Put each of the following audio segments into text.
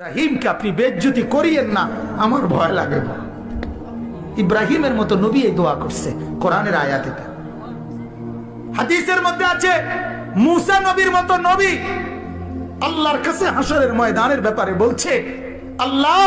ইব্রাহিমকে আপনি বেজ্জতি করিয়েন না, আমার ভয় লাগে। ইব্রাহিমের মতো নবী এই দোয়া করছে কোরআনের আয়াতে। হাদিসের মধ্যে আছে মুসা নবীর মতো নবী আল্লাহর কাছে হাসরের ময়দানের ব্যাপারে বলছে, আল্লাহ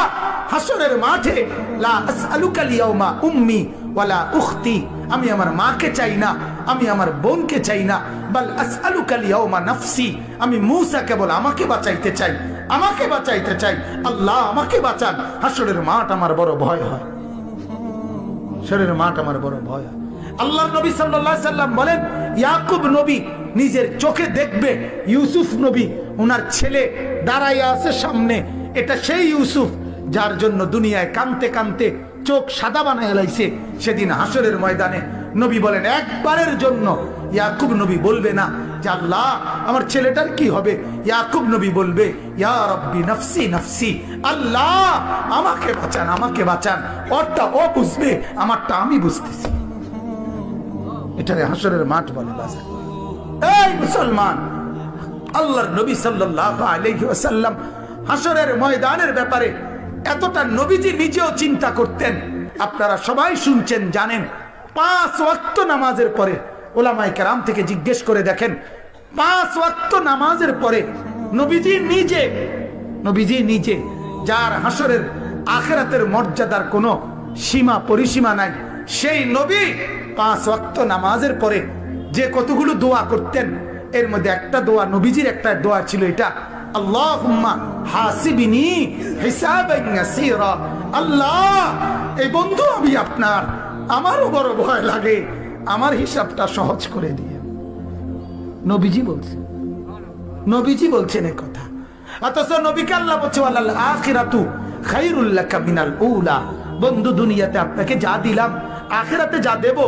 হাসরের মাঠে লা আসআলুকা লিয়াউমা উম্মি ওয়ালা উখতি, আমি আমার মাকে চাই না, আমি আমার বোনকে চাই না, বাল আসআলুকা লিয়াউমা নাফসি, আমি মুসা কেবল আমাকে বাঁচাইতে চাই, আমাকে বাঁচাইতে চাই। আল্লাহ আমাকে বাঁচান, হাসরের মাঠ আমার বড় ভয় হয়, হাসরের মাঠ আমার বড় ভয় হয়। আল্লাহর নবী সাল্লাল্লাহু আলাইহি সাল্লাম বলেন, ইয়াকুব নবী নিজের চোখে দেখবে ইউসুফ নবী ওনার ছেলে দাঁড়াইয়া আছে সামনে, এটা সেই ইউসুফ যার জন্য দুনিয়ায় কানতে কানতে চোখ সাদা বানায় লাইছে। সেদিন হাসরের ময়দানে নবী বলেন, একবারের জন্য ইয়াকুব নবী বলবে না যে আল্লাহ আমার ছেলেটার কি হবে, ইয়াকুব নবী বলবে, ইয়া রাব্বি নাফসি নাফসি, আল্লাহ আমাকে বাঁচান, আমাকে বাঁচান। ওরটা ও বুঝবে, আমারটা আমি বুঝতেছি। এটারে হাসরের মাঠ বলে। বাজার এই মুসলমান, আল্লাহর নবী সাল্লাল্লাহু আলাইহি ওয়াসাল্লাম হাসরের ময়দানের ব্যাপারে এতটা নবীজি নিজেও চিন্তা করতেন। আপনারা সবাই শুনছেন, জানেন, 5 ওয়াক্ত নামাজের পরে ওলামায়ে কেরাম থেকে জিজ্ঞেস করে দেখেন, 5 ওয়াক্ত নামাজের পরে নবীজি নিজে যার হাসরের আখিরাতের মর্যাদার কোনো সীমা পরিসীমা নাই, সেই নবী 5 ওয়াক্ত নামাজের পরে যে কতগুলো দোয়া করতেন, এর মধ্যে একটা দোয়া, নবীজির একটা দোয়া ছিল এটা, আল্লাহুম্মা হাসিবিনি হিসাবান ইয়াসীরা, আল্লাহ এই বন্ধু আমি আপনার, আমারও বড় ভয় লাগে, আমার হিসাবটা সহজ করে দিয়ে। নবীজি বলছেন এই কথা। অথচ নবীকে আল্লাহ বলছে, ওয়ালাল আখিরাতু খায়রুল লাকা মিনাল উলা, বন্ধু দুনিয়াতে আপনাকে যা দিলাম, আখিরাতে যা দেব,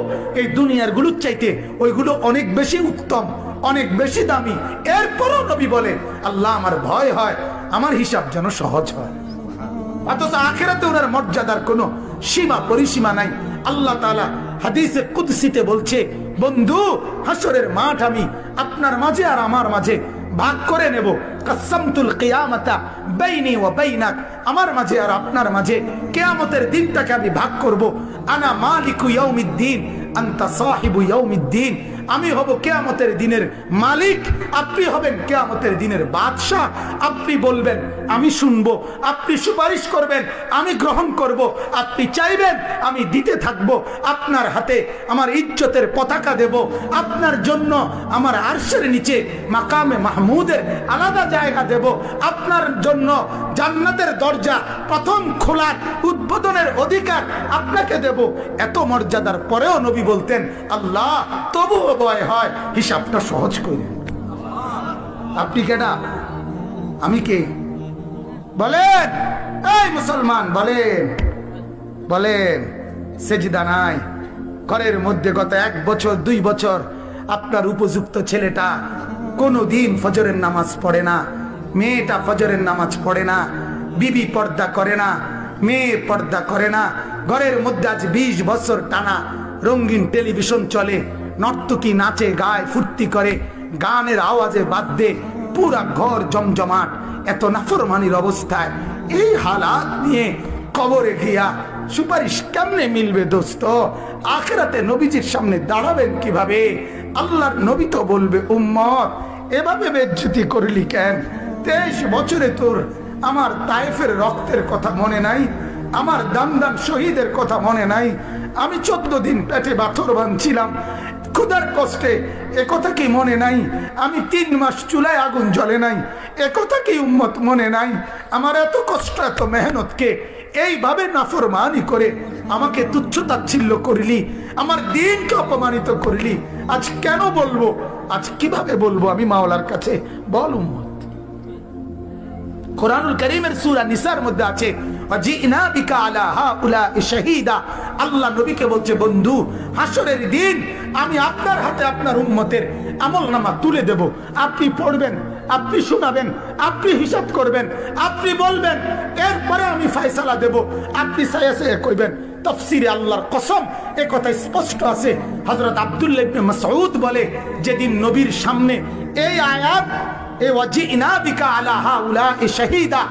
এই দুনিয়ার গুলোর চাইতে ওইগুলো অনেক বেশি উত্তম, অনেক বেশি দামি। এরপরও নবী বলেন, আল্লাহ আমার ভয় হয় আমার হিসাব যেন সহজ হয়। অথচ আখিরাতে ওনার মর্যাদার কোনো সীমা পরিসীমা নাই। আল্লাহ তাআলা হাদিসে কুদসিতে বলছে, বন্ধু হাসরের মাঠ আমি আপনার মাঝে আর আমার মাঝে ভাগ করে নেব, কাসামতুল কিয়ামাতা বাইনি ওয়া বাইনাক, আমার মাঝে আর আপনার মাঝে কিয়ামতের দিনটাকে আমি ভাগ করব। আনা মালিকু ইয়াউমিদ্দিন আনতা সাহিবু ইয়াউমিদ্দিন, আমি হব কিয়ামতের দিনের মালিক, আপনি হবেন কিয়ামতের দিনের বাদশা। আপনি বলবেন আমি শুনবো, আপনি সুপারিশ করবেন আমি গ্রহণ করব, আপনি চাইবেন আমি দিতে থাকব, আপনার হাতে আমার ইজ্জতের পতাকা দেব, আপনার জন্য আমার আরশের নিচে মাকামে মাহমুদের আলাদা জায়গা দেব, আপনার জন্য জান্নাতের দরজা প্রথম খোলার উদ্বোধনের অধিকার আপনাকে দেব। এত মর্যাদার পরেও নবী বলতেন, আল্লাহ তবুও ভয় হয়, হিসাবটা সহজ করে। আপনি কেডা, আমি কে? বলেন এই মুসলমান, বলেন সেজদা নাই ঘরের মধ্যে গত 1 বছর 2 বছর আপনার উপযুক্ত ছেলেটা কোনোদিন ফজরের নামাজ পড়ে না, মেয়েটা ফজরের নামাজ পড়ে না, বিবি পর্দা করে না, মেয়ে পর্দা করে না, ঘরের মধ্যে আজ 20 বছর টানা রঙিন টেলিভিশন চলে, নর্তকী নাচে গায় ফুর্তি করে, গানের আওয়াজে বাদ্যে পুরা ঘর জমজমাট, এত নাফরমানির অবস্থায় এই হালাত নিয়ে কবরে গিয়া সুপারিশ কেমনে মিলবে দোস্ত? আখিরাতে নবীজির সামনে দাঁড়াবেন কিভাবে? আল্লাহর নবী তো বলবে, উম্মত এভাবে বেজ্জতি করলি কেন? 23 বছরে তোর আমার তায়েফের রক্তের কথা মনে নাই, আমার দামদাম শহীদের কথা মনে নাই, আমি 14 দিন পেটে পাথর বাঁধছিলাম ক্ষুধার কষ্টে, একথা কি মনে নাই? আমি 3 মাস চুলায় আগুন জ্বলে নাই, একথা কি উম্মত মনে নাই? আমার এত কষ্ট এত মেহনতকে এইভাবে নাফরমানি করে আমাকে তুচ্ছ তাচ্ছিল্য করলি, আমার দিনকে অপমানিত করলি, আজ কেন বলবো, আজ কিভাবে বলবো আমি মাওলার কাছে? বল উম্মত। কোরআনুল কারীমের সূরা নিসার মধ্যে আছে, ওয়াজিনা বিকা আলা হাউলাই শাহীদা, আল্লাহ নবীকে বলছে, বন্ধু হাসরের দিন আমি আপনার হাতে আপনার উম্মতের আমলনামা তুলে দেব, আপনি পড়বেন, আপনি শোনাবেন, আপনি হিসাব করবেন, আপনি বলবেন, এরপরে আমি ফয়সালা দেব, আপনি সায়া কইবেন। তাফসীরে আল্লাহর কসম এই কথা স্পষ্ট আছে। হযরত আব্দুল্লাহ ইবনে মাসউদ বলে, যেদিন নবীর সামনে এই আয়াত, এ ওয়াজিনা বিকা আলা হাউলাই শাহীদা,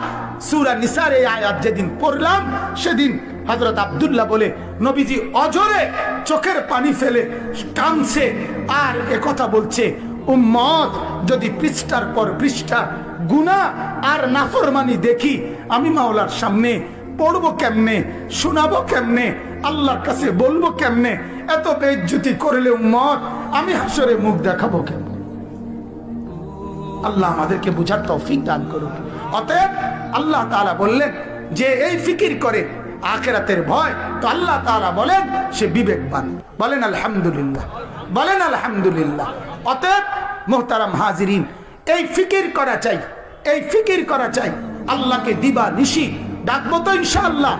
সূরা নিসার এই আয়াত যেদিন পড়লাম সেদিন হযরত আব্দুল্লাহ বলে নবীজি অজরে চোখের পানি ফেলে কাঁদছে আর কথা বলছে, উম্মত যদি পৃষ্ঠার পর পৃষ্ঠা গুনাহ আর নাফরমানি দেখি আমি মাওলার সামনে পড়বো কেমনে, শোনাবো কেমনে, আল্লাহর কাছে বলবো কেমনে? এত বেইজ্জতি করলে উম্মত আমি হাসরে মুখ দেখাবো কেমনে? আল্লাহ আমাদেরকে বুঝার তৌফিক দান করুন। অতএব আল্লাহ তাআলা বললেন যে এই ফিকির করে আখিরাতের ভয়, তো আল্লাহ তাআলা বলেন সে বিবেকবান। বলেন আলহামদুলিল্লাহ, বলেন আলহামদুলিল্লাহ। অতএব মুহতারাম হাজিরিন, এই ফিকির করা চাই, এই ফিকির করা চাই। আল্লাহকে দিবা নিশি ডাকবো তো ইনশাআল্লাহ,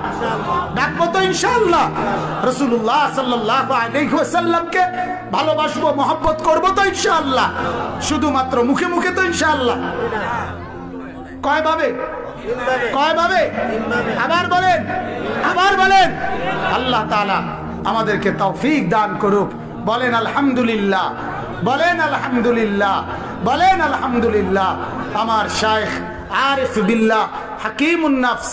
ডাকবো তো ইনশাআল্লাহ। রাসূলুল্লাহ সাল্লাল্লাহু আলাইহি ওয়াসাল্লামকে ভালোবাসবো, মহব্বত করবো তো ইনশাআল্লাহ। শুধুমাত্র মুখে মুখে তো ইনশাআল্লাহ। কয় ভাবে? কয় ভাবে? আবার বলেন, আবার বলেন। আল্লাহ তাআলা আমাদেরকে তৌফিক দান করুক। বলেন আলহামদুলিল্লাহ, বলেন আলহামদুলিল্লাহ, বলেন আলহামদুলিল্লাহ। আমার শাইখ আরিফ বিল্লাহ হাকিমুন নফস